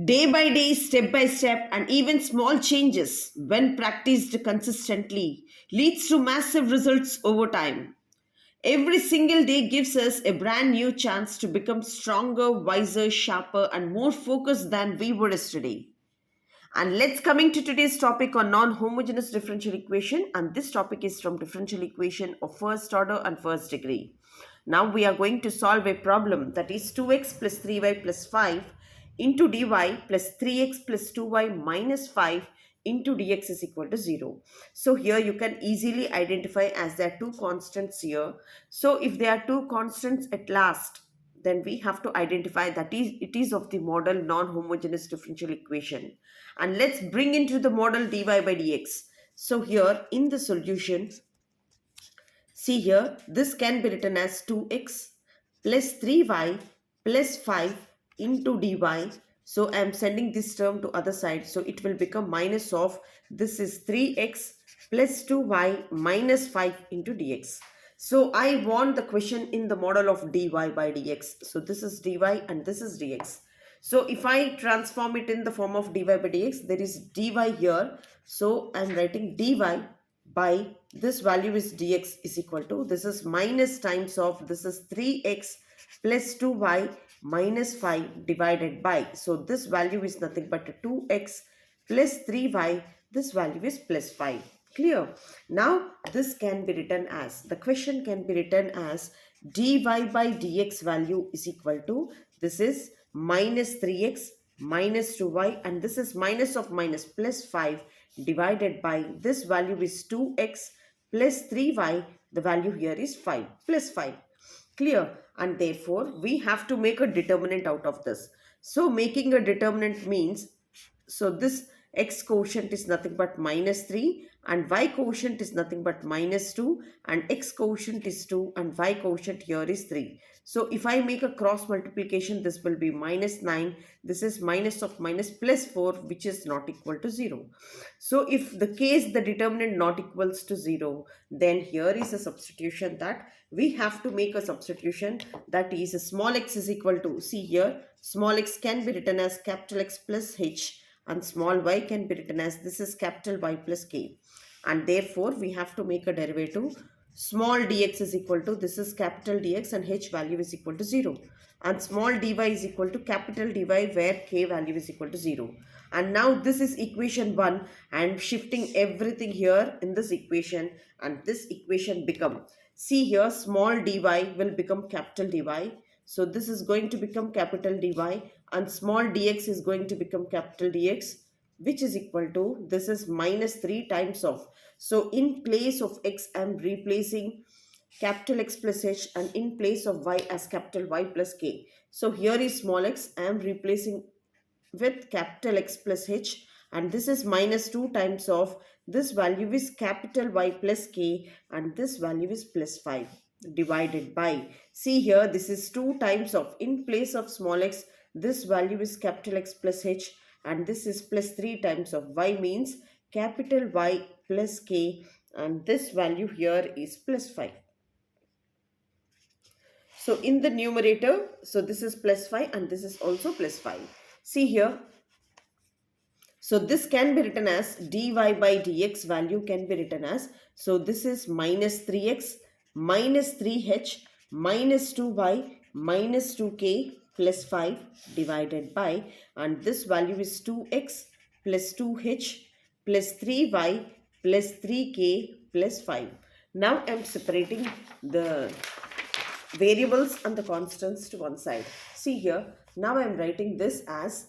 Day by day, step by step, and even small changes, when practiced consistently, leads to massive results over time. Every single day gives us a brand new chance to become stronger, wiser, sharper, and more focused than we were yesterday. And let's coming to today's topic on non-homogeneous differential equation, and this topic is from differential equation of first order and first degree. Now we are going to solve a problem, that is 2x plus 3y plus 5 into dy plus 3x plus 2y minus 5 into dx is equal to 0. So here you can easily identify as there are two constants here. So if there are two constants at last, then we have to identify that it is of the model non-homogeneous differential equation. And let's bring into the model dy by dx. So here in the solution, see here, this can be written as 2x plus 3y plus 5 into dy. So I am sending this term to other side. So it will become minus of, this is 3x plus 2y minus 5 into dx. So I want the question in the model of dy by dx. So this is dy and this is dx. So if I transform it in the form of dy by dx, there is dy here. So I am writing dy by this value is dx is equal to, this is minus times of, this is 3x plus 2y minus 5 divided by, so this value is nothing but 2x plus 3y, this value is plus 5. Clear? Now this can be written as, the question can be written as dy by dx value is equal to, this is minus 3x minus 2y, and this is minus of minus plus 5 divided by, this value is 2x plus 3y, the value here is 5 plus 5. Clear? And therefore we have to make a determinant out of this. So making a determinant means, so this x quotient is nothing but minus 3 and y quotient is nothing but minus 2, and x quotient is 2 and y quotient here is 3. So if I make a cross multiplication, this will be minus 9, this is minus of minus plus 4, which is not equal to 0. So if the case the determinant not equals to 0, then here is a substitution that we have to make a substitution, that is small x is equal to, see here, small x can be written as capital X plus h, and small y can be written as, this is capital Y plus k, and therefore we have to make a derivative, small dx is equal to, this is capital dx and h value is equal to 0, and small dy is equal to capital dy where k value is equal to 0. And now this is equation 1, and shifting everything here in this equation, and this equation become, see here, small dy will become capital dy. So this is going to become capital dy, and small dx is going to become capital dx, which is equal to, this is minus 3 times of. So in place of x I am replacing capital X plus h, and in place of y as capital Y plus k. So here is small x, I am replacing with capital X plus h, and this is minus 2 times of, this value is capital Y plus k, and this value is plus 5 divided by, see here, this is 2 times of, in place of small x, this value is capital X plus h, and this is plus 3 times of, y means capital Y plus k, and this value here is plus 5. So in the numerator, so this is plus 5 and this is also plus 5. See here, so this can be written as dy by dx value can be written as, so this is minus 3x minus 3h minus 2y minus 2k plus 5 divided by, and this value is 2x plus 2h plus 3y plus 3k plus 5. Now I am separating the variables and the constants to one side. See here, now I am writing this as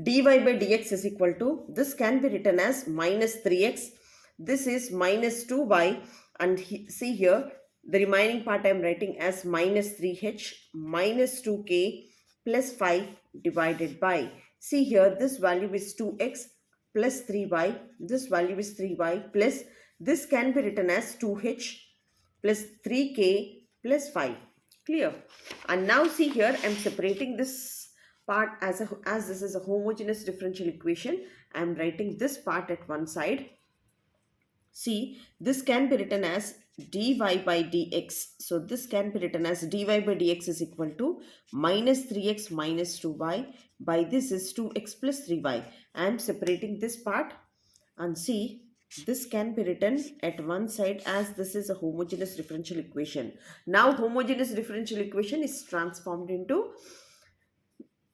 dy by dx is equal to, this can be written as minus 3x, this is minus 2y, and see here, the remaining part I am writing as minus 3h minus 2k plus 5 divided by, see here, this value is 2x plus 3y, this value is 3y plus, this can be written as 2h plus 3k plus 5. Clear? And now see here, I am separating this part as this is a homogeneous differential equation. I am writing this part at one side. See, this can be written as dy by dx. So this can be written as dy by dx is equal to minus 3x minus 2y by this is 2x plus 3y. I am separating this part and see, this can be written at one side as this is a homogeneous differential equation. Now homogeneous differential equation is transformed into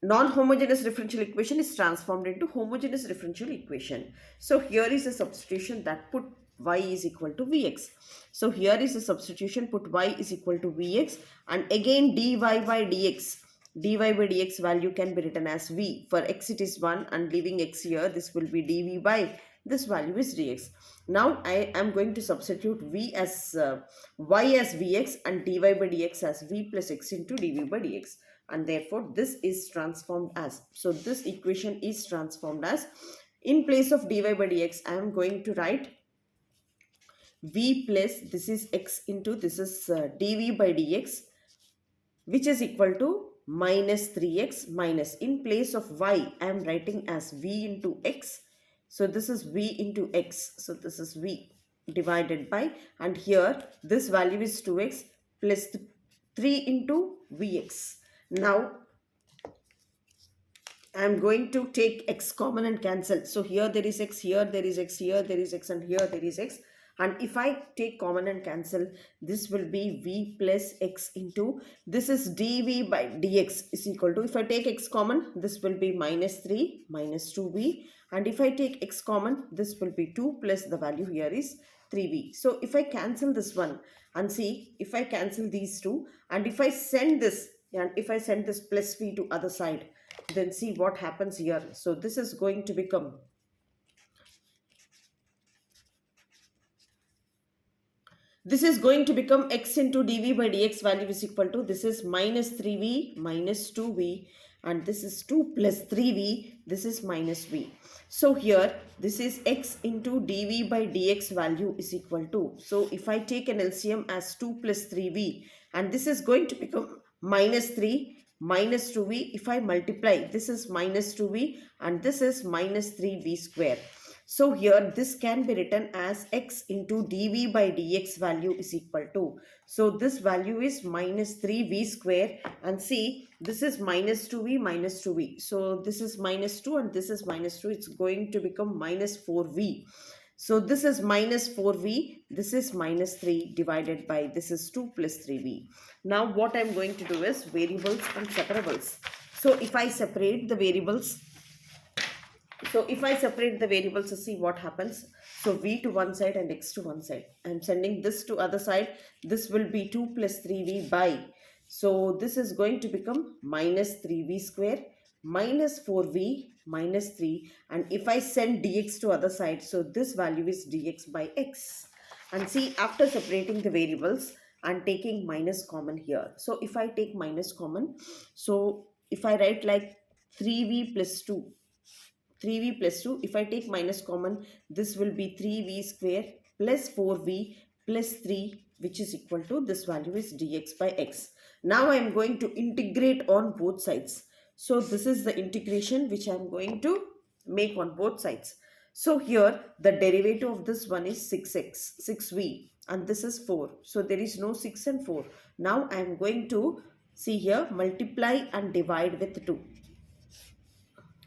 non-homogeneous differential equation is transformed into homogeneous differential equation. So here is a substitution that put y is equal to vx. So here is a substitution, put y is equal to vx, and again dy by dx. dy by dx value can be written as v. For x it is 1 and leaving x here, this will be dv by this value is dx. Now I am going to substitute v as y as vx and dy by dx as v plus x into dv by dx, and therefore this is transformed as, so this equation is transformed as, in place of dy by dx I am going to write v plus this is x into this is dv by dx, which is equal to minus 3x minus, in place of y I am writing as v into x, so this is v into x, so this is v divided by, and here this value is 2x plus 3 into vx. Now I am going to take x common and cancel. So here there is x, here there is x, here there is x, and here there is x. And if I take common and cancel, this will be v plus x into, this is dv by dx is equal to, if I take x common, this will be minus 3 minus 2v. And if I take x common, this will be 2 plus the value here is 3v. So if I cancel this one and see, if I cancel these two and if I send this, and if I send this plus v to other side, then see what happens here. So this is going to become, this is going to become x into dv by dx value is equal to, this is minus 3v minus 2v, and this is 2 plus 3v, this is minus v. So here this is x into dv by dx value is equal to, so if I take an LCM as 2 plus 3v, and this is going to become minus 3 minus 2v, if I multiply, this is minus 2v and this is minus 3v square. So here this can be written as x into dv by dx value is equal to, so this value is minus 3v square, and see this is minus 2v minus 2v, so this is minus 2 and this is minus 2, it's going to become minus 4v. So this is minus 4v, this is minus 3 divided by this is 2 plus 3v. Now what I am going to do is variables and separables. So if I separate the variables, so see what happens. So v to one side and x to one side. I am sending this to other side. This will be 2 plus 3v by. So this is going to become minus 3v square minus 4v minus 3. And if I send dx to other side, so this value is dx by x. And see, after separating the variables and taking minus common here. So if I take minus common, so if I write like 3v plus 2, 3v plus 2, if I take minus common, this will be 3v square plus 4v plus 3, which is equal to, this value is dx by x. Now I am going to integrate on both sides. So this is the integration which I am going to make on both sides. So here the derivative of this one is 6x, 6v, and this is 4. So there is no 6 and 4. Now I am going to see here multiply and divide with 2.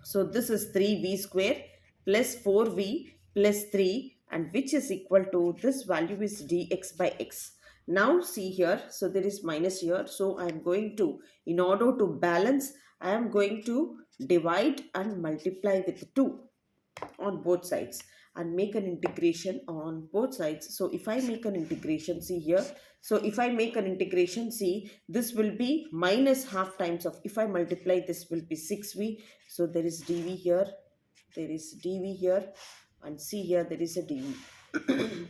So this is 3v square plus 4v plus 3, and which is equal to, this value is dx by x. Now see here, so there is minus here. So I am going to, in order to balance, I am going to divide and multiply with 2 on both sides and make an integration on both sides. So if I make an integration, see here, so if I make an integration, see this will be minus half times of, if I multiply, this will be 6v. So there is dv here, there is dv here, and see here there is a dv.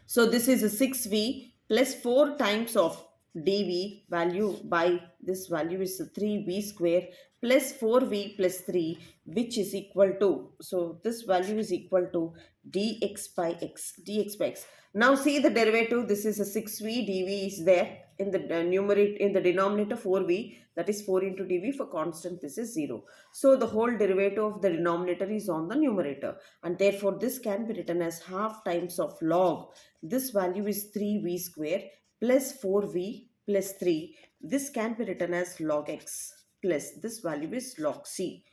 So this is a 6v plus 4 times of dv value by this value is 3v square plus 4v plus 3, which is equal to, so this value is equal to dx by x, dx by x. Now see the derivative, this is a 6v, dv is there, in the numerator, in the denominator 4v, that is 4 into dv. For constant, this is 0. So the whole derivative of the denominator is on the numerator, and therefore this can be written as half times of log. This value is 3v square plus 4v plus 3. This can be written as log x plus this value is log c.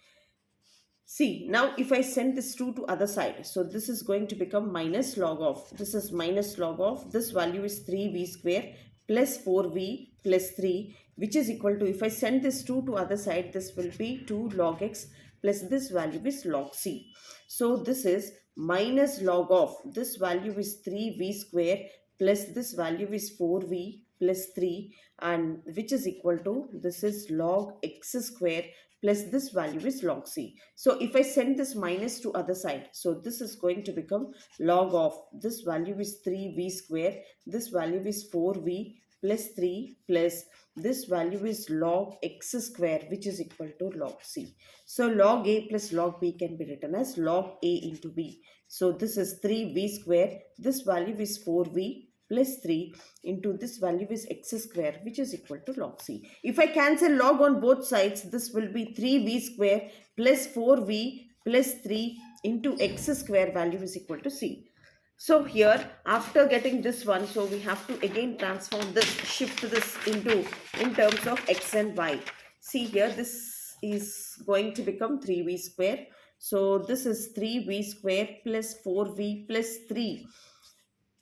See, now if I send this 2 to other side, so this is going to become minus log of, this is minus log of, this value is 3v square plus 4v plus 3, which is equal to, if I send this 2 to other side, this will be 2 log x plus this value is log c. So this is minus log of, this value is 3v square plus this value is 4v plus 3, and which is equal to, this is log x square plus this value is log c. So if I send this minus to other side, so this is going to become log of, this value is 3v square, this value is 4v plus 3 plus this value is log x square, which is equal to log c. So log a plus log b can be written as log a into b. So this is 3v square, this value is 4v plus 3 into this value is x square, which is equal to log c. If I cancel log on both sides, this will be 3v square plus 4v plus 3 into x square, value is equal to c. So here, after getting this one, so we have to again transform this, shift this into in terms of x and y. See here, this is going to become 3v square. So this is 3v square plus 4v plus 3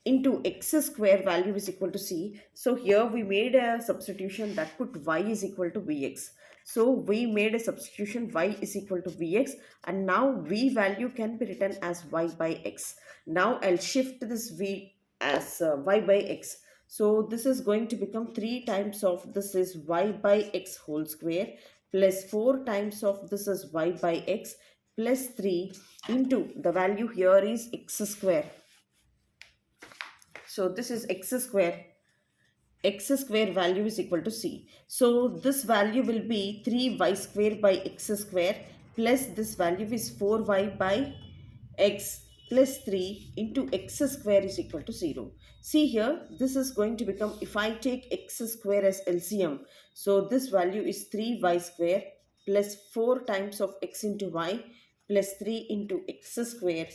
into x square, value is equal to c. So here we made a substitution that put y is equal to vx. So we made a substitution y is equal to vx, and now v value can be written as y by x. Now I'll shift this v as y by x. So this is going to become 3 times of this is y by x whole square plus 4 times of this is y by x plus 3 into the value here is x square. So this is x square value is equal to c. So this value will be 3y square by x square plus this value is 4y by x plus 3 into x square is equal to 0. See here, this is going to become, if I take x square as LCM, so this value is 3y square plus 4 times of x into y plus 3 into x square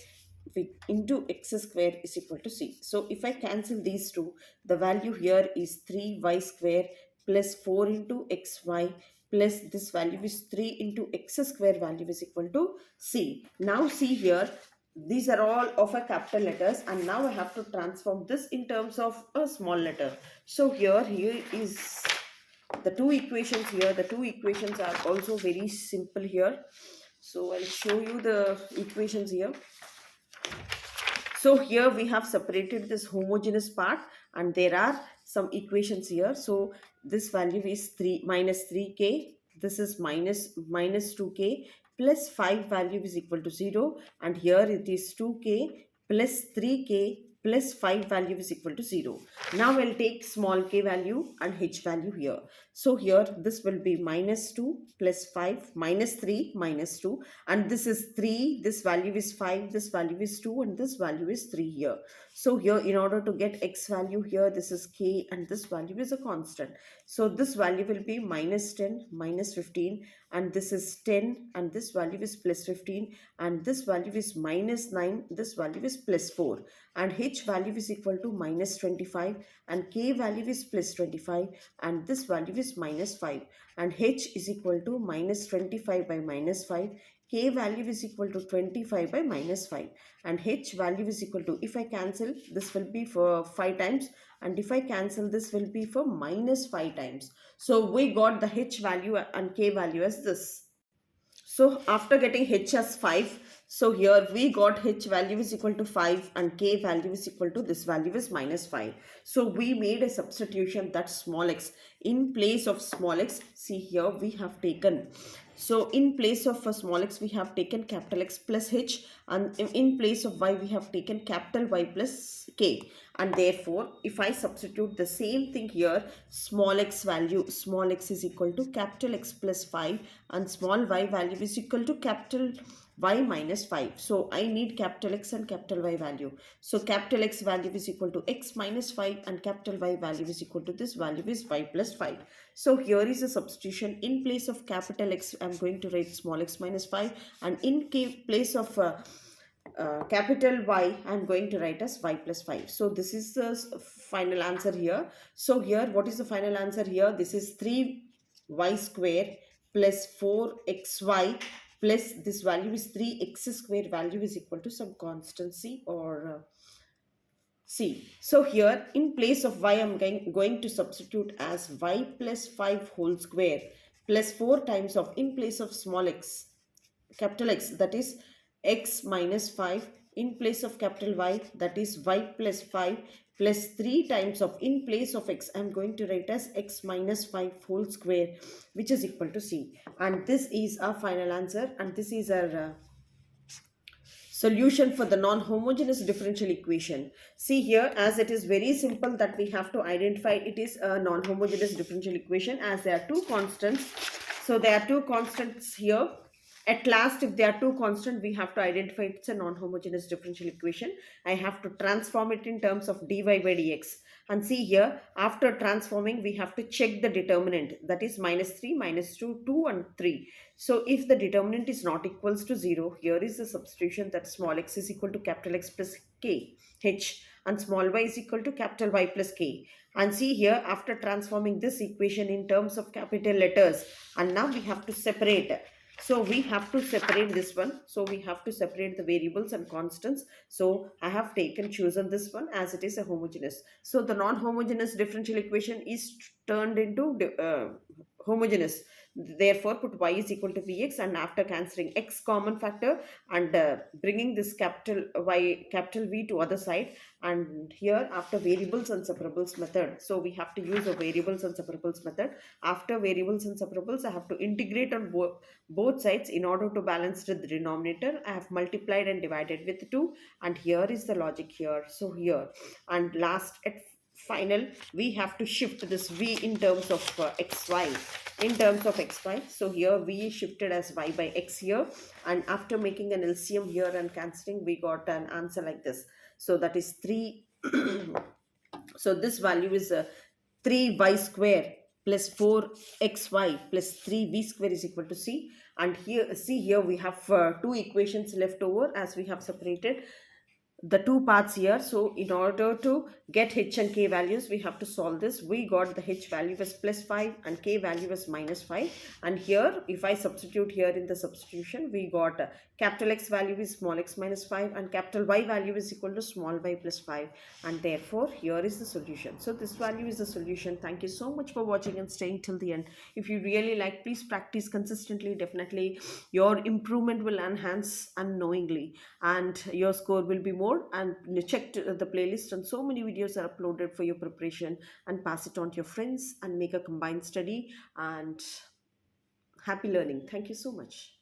into x square is equal to c. So if I cancel these two, the value here is 3y square plus 4 into xy plus this value is 3 into x square, value is equal to c. Now see here, these are all of a capital letters, and now I have to transform this in terms of a small letter. So here is the two equations here. The two equations are also very simple here. So I'll show you the equations here. So here we have separated this homogeneous part, and there are some equations here. So this value is 3 minus 3k, this is minus 2k plus 5 value is equal to 0, and here it is 2k plus 3k plus 5 value is equal to 0. Now I'll take small k value and h value here. So here this will be minus 2 plus 5 minus 3 minus 2, and this is 3, this value is 5, this value is 2, and this value is 3 here. So here, in order to get x value here, this is k and this value is a constant. So this value will be minus 10 minus 15, and this is 10 and this value is plus 15, and this value is minus 9, this value is plus 4, and h value is equal to minus 25, and k value is plus 25, and this value is minus 5, and h is equal to minus 25 by minus 5, k value is equal to 25 by minus 5, and h value is equal to, if I cancel, this will be for 5 times, and if I cancel, this will be for minus 5 times. So we got the h value and k value as this. So after getting h as 5, so here we got h value is equal to 5 and k value is equal to this value is minus 5. So we made a substitution that small x. In place of small x, see here we have taken, so in place of a small x we have taken capital X plus h, and in place of y we have taken capital Y plus k, and therefore if I substitute the same thing here, small x value, small x is equal to capital X plus 5 and small y value is equal to capital y minus 5. So I need capital X and capital Y value. So capital X value is equal to x minus 5 and capital Y value is equal to this value is y plus 5. So here is a substitution. In place of capital X, I'm going to write small x minus 5, and in place of capital Y, I'm going to write as y plus 5. So this is the final answer here. So here, what is the final answer here? This is 3y square plus 4xy plus this value is 3x square value is equal to some constancy or C. So here in place of y, I'm going to substitute as y plus 5 whole square plus 4 times of, in place of small x, capital X, that is x minus 5, in place of capital Y, that is y plus 5 plus 3 times of, in place of x, I'm going to write as x minus 5 whole square, which is equal to C. And this is our final answer, and this is our solution for the non-homogeneous differential equation. See here, as it is very simple that we have to identify it is a non-homogeneous differential equation, as there are two constants. So there are two constants here. At last, if there are two constants, we have to identify it's a non-homogeneous differential equation. I have to transform it in terms of dy by dx. And see here, after transforming, we have to check the determinant, that is minus 3, minus 2, 2 and 3. So if the determinant is not equals to 0, here is the substitution that small x is equal to capital X plus k, h, and small y is equal to capital Y plus k. And see here, after transforming this equation in terms of capital letters, and now we have to separate. So we have to separate this one. So we have to separate the variables and constants. So I have chosen this one as it is a homogeneous. So the non-homogeneous differential equation is turned into homogeneous. Therefore, put y is equal to vx, and after cancelling x common factor and bringing this capital Y, capital V to other side, and here after variables and separables method. So we have to use a variables and separables method. After variables and separables, I have to integrate on both sides in order to balance the denominator. I have multiplied and divided with 2, and here is the logic here. So here, and last at final, we have to shift this v in terms of xy, in terms of xy. So here v is shifted as y by x here, and after making an LCM here and cancelling, we got an answer like this. So that is 3 so this value is 3y square plus 4xy plus 3v square is equal to c. And here, see here, we have two equations left over as we have separated the two parts here. So in order to get h and k values, we have to solve this. We got the h value as plus 5 and k value as minus 5. And here, if I substitute here in the substitution, we got capital X value is small x minus 5 and capital Y value is equal to small y plus 5. And therefore, here is the solution. So this value is the solution. Thank you so much for watching and staying till the end. If you really like, please practice consistently. Definitely, your improvement will enhance unknowingly, and your score will be more. And check the playlist, and so many videos are uploaded for your preparation, and pass it on to your friends and make a combined study. And happy learning. Thank you so much.